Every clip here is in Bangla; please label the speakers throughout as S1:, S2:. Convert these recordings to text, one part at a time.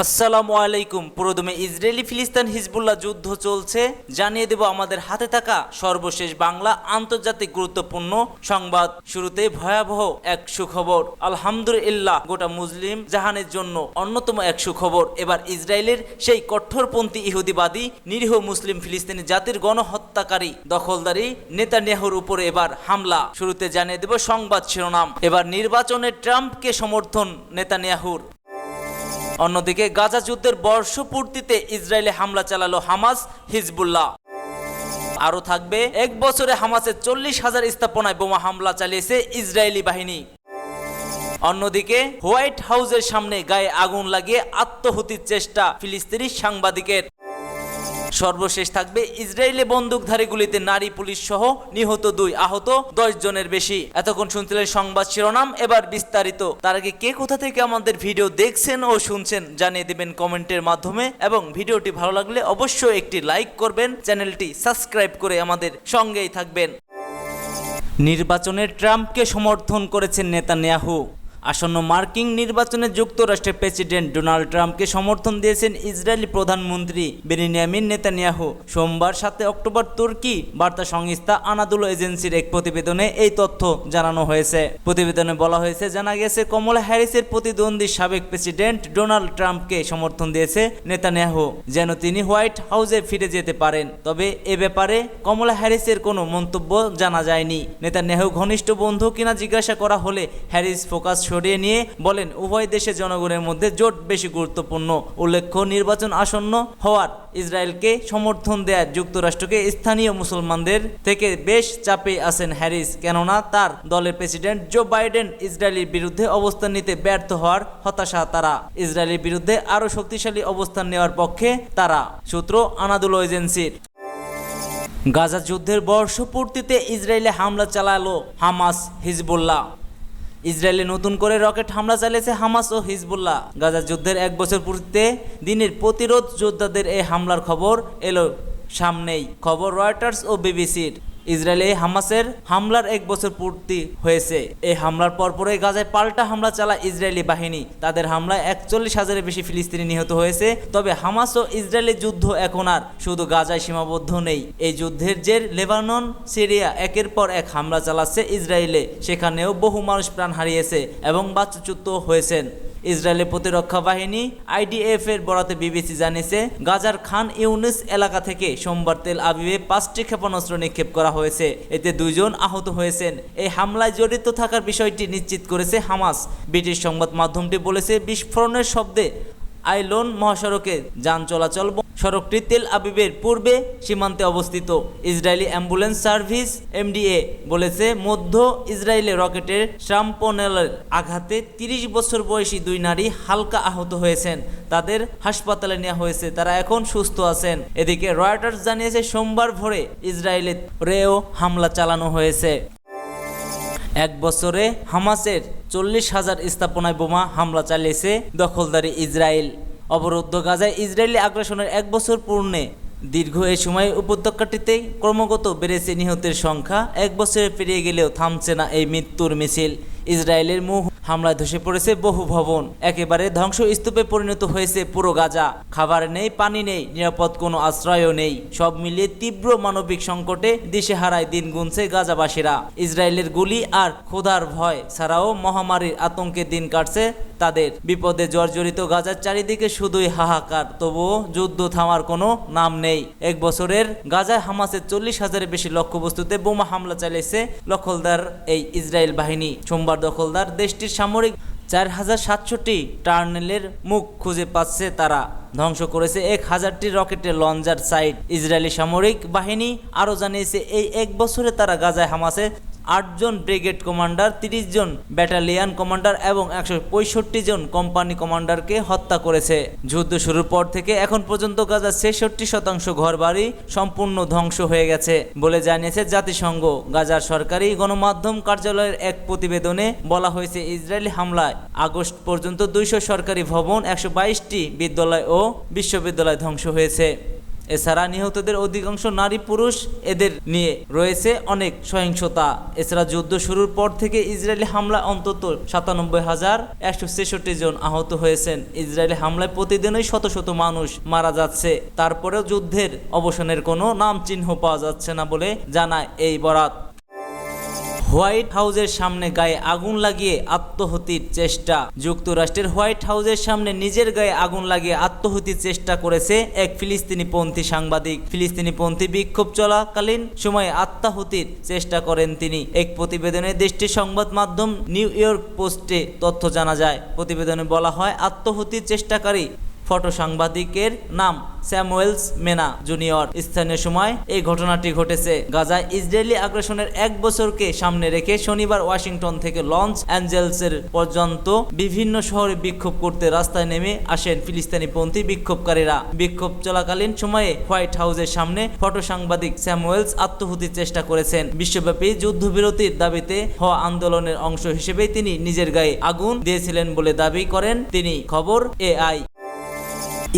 S1: আসসালামু আলাইকুম। প্রথমে ইসরায়েলি ফিলিস্তিন হিজবুল্লাহ যুদ্ধ চলছে, জানিয়ে দেব আমাদের হাতে থাকা সর্বশেষ বাংলা আন্তর্জাতিক গুরুত্বপূর্ণ সংবাদ। শুরুতেই ভয়াবহ এক সুখবর। আলহামদুলিল্লাহ, গোটা মুসলিম জাহানের জন্য অন্যতম এক সুখবর। এবার ইসরায়েলের সেই কঠোরপন্থী ইহুদিবাদী নিরীহ মুসলিম ফিলিস্তিনি জাতির গণহত্যাকারী দখলদারি নেতানিয়াহুর উপরে এবার হামলা। শুরুতে জানিয়ে দেব সংবাদ শিরোনাম। এবার নির্বাচনে ট্রাম্পকে সমর্থন নেতানিয়াহুর। অন্যদিকে গাজা যুদ্ধের বর্ষপূর্তিতে ইসরায়েলে হামলা চালালো হামাস হিজবুল্লাহ। আরও থাকবে, এক বছরে হামাসের 40,000 স্থাপনায় বোমা হামলা চালিয়েছে ইসরায়েলি বাহিনী। অন্যদিকে হোয়াইট হাউসের সামনে গায়ে আগুন লাগিয়ে আত্মহত্যির চেষ্টা ফিলিস্তিনি সাংবাদিকের। সর্বশেষ থাকবে, ইসরায়েলি বন্দুকধারী গুলিতে নারী পুলিশ সহ নিহত 2, আহত 10 জনের বেশি। এতক্ষণ শুনছিলেন সংবাদ শিরোনাম, এবার বিস্তারিত। তার আগে কে কোথা থেকে আমাদের ভিডিও দেখছেন ও শুনছেন জানিয়ে দেবেন কমেন্টের মাধ্যমে, এবং ভিডিওটি ভালো লাগলে অবশ্যই একটি লাইক করবেন, চ্যানেলটি সাবস্ক্রাইব করে আমাদের সঙ্গেই থাকবেন। নির্বাচনে ট্রাম্পকে সমর্থন করেছেন নেতানিয়াহু। আসন্ন মার্কিন নির্বাচনে যুক্তরাষ্ট্রের প্রেসিডেন্ট ডোনাল্ড ট্রাম্পকে সমর্থন দিয়েছেন ইসরায়েলি প্রধানমন্ত্রী বেনিয়ামিন নেতানিয়াহু। সোমবার 7 অক্টোবর তুর্কি বার্তা সংস্থা আনাদুলো এজেন্সির এক প্রতিবেদনে এই তথ্য জানানো হয়েছে। প্রতিবেদনে বলা হয়েছে, জানা গেছে কমলা হ্যারিসের প্রতিদ্বন্দ্বী সাবেক প্রেসিডেন্ট ডোনাল্ড ট্রাম্পকে সমর্থন দিয়েছে নেতানিয়াহু যেন তিনি হোয়াইট হাউসে ফিরে যেতে পারেন। তবে এ ব্যাপারে কমলা হ্যারিসের কোনো মন্তব্য জানা যায়নি। নেতানিয়াহু ঘনিষ্ঠ বন্ধু কিনা জিজ্ঞাসা করা হলে হ্যারিস ফোকাস সরিয়ে নিয়ে বলেন, উভয় দেশের জনগণের মধ্যে জোট বেশি গুরুত্বপূর্ণ। উল্লেখ্য, নির্বাচন আসন্ন হওয়ার ইসরায়েলকে সমর্থন দেয়া যুক্তরাষ্ট্রকে স্থানীয় মুসলমানদের থেকে বেশ চাপে আছেন হ্যারিস, কেননা তার দলের প্রেসিডেন্ট জো বাইডেন ইসরায়েলের বিরুদ্ধে অবস্থান নিতে ব্যর্থ হওয়ার হতাশা তারা। ইসরায়েলের বিরুদ্ধে আরও শক্তিশালী অবস্থান নেওয়ার পক্ষে তারা। সূত্র আনাদুলো এজেন্সির। গাজা যুদ্ধের বর্ষপূর্তিতে ইসরায়েলে হামলা চালালো হামাস হিজবুল্লাহ। ইসরায়েলে নতুন করে রকেট হামলা চালিয়েছে হামাস ও হিজবুল্লাহ। গাজা যুদ্ধের 1 বছর পূর্তিতে দিনের প্রতিরোধ যোদ্ধাদের এই হামলার খবর এলো সামনেই। খবর রয়টার্স ও বিবিসির। ইসরায়েলে হামাসের হামলার 1 বছর পূর্তি হয়েছে। এই হামলার পরপরই গাজায় পাল্টা হামলা চালায় ইসরায়েলি বাহিনী। তাদের হামলায় 41,000-এর বেশি ফিলিস্তিনি নিহত হয়েছে। তবে হামাস ও ইসরায়েলের যুদ্ধ এখন আর শুধু গাজায় সীমাবদ্ধ নেই। এই যুদ্ধের জের লেবানন, সিরিয়া একের পর এক হামলা চালাচ্ছে ইসরায়েলে। সেখানেও বহু মানুষ প্রাণ হারিয়েছে এবং বাস্তুচ্যুত হয়েছেন। ইসরায়েলের প্রতিরক্ষা বাহিনী IDF এর বরাতে বিবিসি জানিয়েছে, গাজার খান ইউনিস এলাকা থেকে সোমবার তেল আবিবে 5টি ক্ষেপণাস্ত্র নিক্ষেপ করা হয়েছে। এতে 2 জন আহত হয়েছেন। এই হামলায় জড়িত থাকার বিষয়টি নিশ্চিত করেছে হামাস। ব্রিটিশ সংবাদ মাধ্যমটি বলেছে, বিস্ফোরণের শব্দে আইলোন মহাসড়কে যান চলাচল। সড়কটি তেল আবিবের পূর্বে সীমান্তে অবস্থিত। ইসরায়েলি অ্যাম্বুলেন্স সার্ভিস MDA বলেছে, মধ্য ইসরায়েলে রকেটের শ্রাম্পনেলের আঘাতে 30 বছর বয়সী 2 নারী হালকা আহত হয়েছেন। তাদের হাসপাতালে নেওয়া হয়েছে, তারা এখন সুস্থ আছেন। এদিকে রয়টার্স জানিয়েছে, সোমবার ভোরে ইসরায়েলেও হামলা চালানো হয়েছে। 1 বছরে হামাসের 40,000 স্থাপনায় বোমা হামলা চালিয়েছে দখলদারি ইসরায়েল। অবরুদ্ধ গাজায় ইসরায়েলি আগ্রাসনের 1 বছর পূর্ণে দীর্ঘ এই সময়ে উপত্যকাটিতে ক্রমাগত বেড়েছে নিহতের সংখ্যা। 1 বছরে পেরিয়ে গেলেও থামছে না এই মৃত্যুর মিছিল। ইসরায়েলের মুখ হামলায় ধসে পড়েছে বহু ভবন, একেবারে ধ্বংসস্তূপে পরিণত হয়েছে পুরো গাজা। খাবার নেই, পানি নেই, নিরাপদ কোনো আশ্রয়ও নেই। সব মিলিয়ে তীব্র মানবিক সংকটে দিশেহারায় দিন গুনছে গাজাবাসীরা। ইসরায়েলের গুলি আর ক্ষুধার ভয় ছাড়াও মহামারীর আতঙ্কে দিন কাটছে তাদের। বিপদে জর্জরিত গাজার চারিদিকে শুধুই হাহাকার, তবুও যুদ্ধ থামার কোনো নাম নেই। 1 বছরের গাজায় হামাসের 40,000-এর বেশি লক্ষ্যবস্তুতে বোমা হামলা চালিয়েছে দখলদার এই ইসরায়েল বাহিনী। সোমবার দখলদার দেশটির সামরিক 4,700টি টার্নেলের মুখ খুঁজে পাচ্ছে তারা। ধ্বংস করেছে 1,000টি রকেটের লঞ্চার সাইট। ইসরায়েলি সামরিক বাহিনী আরও জানিয়েছে, এই 1 বছরে তারা গাজায় হামাসে 8 জন ব্রিগেড কমান্ডার, 30 জন ব্যাটালিয়ন কমান্ডার এবং 165 জন কোম্পানি কমান্ডারকে হত্যা করেছে। যুদ্ধ শুরুর পর থেকে এখন পর্যন্ত গাজার 66% ঘরবাড়ি সম্পূর্ণ ধ্বংস হয়ে গেছে বলে জানিয়েছে জাতিসংঘ। গাজার সরকারি গণমাধ্যম কার্যালয়ের এক প্রতিবেদনে বলা হয়েছে, ইসরায়েলি হামলায় আগস্ট পর্যন্ত 200 সরকারি ভবন, 122টি বিদ্যালয় ও বিশ্ববিদ্যালয় ধ্বংস হয়েছে। এছাড়া নিহতদের অধিকাংশ নারী পুরুষ, এদের নিয়ে রয়েছে অনেক সহিংসতা। এছাড়া যুদ্ধ শুরুর পর থেকে ইসরায়েলি হামলায় অন্তত 97,166 জন আহত হয়েছেন। ইসরায়েলি হামলায় প্রতিদিনই শত শত মানুষ মারা যাচ্ছে। তারপরেও যুদ্ধের অবসানের কোনো নাম চিহ্ন পাওয়া যাচ্ছে না বলে জানায় এই বরাত। হোয়াইট হাউসের সামনে গায়ে আগুন লাগিয়ে আত্মহত্যির চেষ্টা। যুক্তরাষ্ট্রের হোয়াইট হাউসের সামনে নিজের গায়ে আগুন লাগিয়ে আত্মহত্যির চেষ্টা করেছে এক ফিলিস্তিনিপন্থী সাংবাদিক। ফিলিস্তিনিপন্থী বিক্ষোভ চলাকালীন সময়ে আত্মাহুতির চেষ্টা করেন তিনি। এক প্রতিবেদনে দেশটির সংবাদ মাধ্যম নিউ ইয়র্ক পোস্টে তথ্য জানা যায়। প্রতিবেদনে বলা হয়, আত্মহত্যির চেষ্টাকারী ফটো সাংবাদিকের নাম স্যামুয়েলস মেনা জুনিয়র। স্থানীয় সময় এই ঘটনাটি ঘটেছে। গাজায় ইসরায়েলি আগ্রাসনের 1 বছরকে সামনে রেখে শনিবার ওয়াশিংটন থেকে লস অ্যাঞ্জেলসের পর্যন্ত বিভিন্ন শহরে বিক্ষোভ করতে রাস্তায় নেমে আসেন ফিলিস্তিনিপন্থী বিক্ষোভকারীরা। বিক্ষোভ চলাকালীন সময়ে হোয়াইট হাউসের সামনে ফটো সাংবাদিক স্যামুয়েলস আত্মহত্যির চেষ্টা করেছেন। বিশ্বব্যাপী যুদ্ধবিরতির দাবিতে হওয়া আন্দোলনের অংশ হিসেবে তিনি নিজের গায়ে আগুন দিয়েছিলেন বলে দাবি করেন তিনি। খবর AI।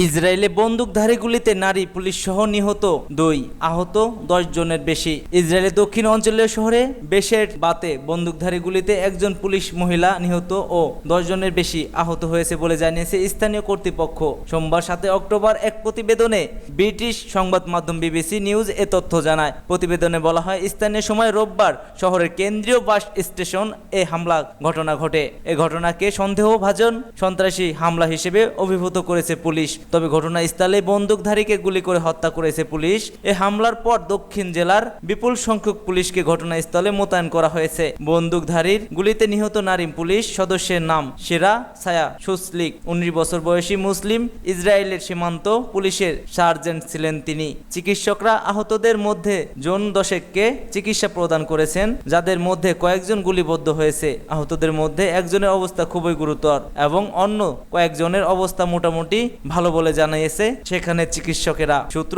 S1: ইসরায়েলে বন্দুকধারী গুলিতে নারী পুলিশ সহ নিহত 2, আহত 10 জনের বেশি। ইসরায়েলের দক্ষিণ অঞ্চলীয় শহরে বেশের বাতে বন্দুকধারী গুলিতে একজন পুলিশ মহিলা নিহত ও 10 জনের বেশি আহত হয়েছে বলে জানিয়েছে স্থানীয় কর্তৃপক্ষ। সোমবার 7 অক্টোবর এক প্রতিবেদনে ব্রিটিশ সংবাদ মাধ্যম BBC নিউজ এ তথ্য জানায়। প্রতিবেদনে বলা হয়, স্থানীয় সময় রোববার শহরের কেন্দ্রীয় বাস স্টেশন এ হামলা ঘটনা ঘটে। এ ঘটনাকে সন্দেহভাজন সন্ত্রাসী হামলা হিসেবে অভিভূত করেছে পুলিশ। তবে ঘটনাস্থলে বন্দুকধারীকে গুলি করে হত্যা করেছে পুলিশ। এ হামলার পর দক্ষিণ জেলার বিপুল সংখ্যক পুলিশকে ঘটনাস্থলে মোতায়েন করা হয়েছে। বন্দুকধারীর গুলিতে নিহত নারী পুলিশ সদস্যের নাম সেরা ছায়া সুসলিক, 19 বছর বয়সী মুসলিম ইসরায়েলের সীমান্ত পুলিশের সার্জেন্ট ছিলেন তিনি। চিকিৎসকরা আহতদের মধ্যে জন 10কে চিকিৎসা প্রদান করেছেন, যাদের মধ্যে কয়েকজন গুলিবদ্ধ হয়েছে। আহতদের মধ্যে একজনের অবস্থা খুবই গুরুতর এবং অন্য কয়েকজনের অবস্থা মোটামুটি ভালো বলে জানিয়েছে সেখানে চিকিৎসকেরা। সূত্র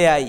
S1: AI।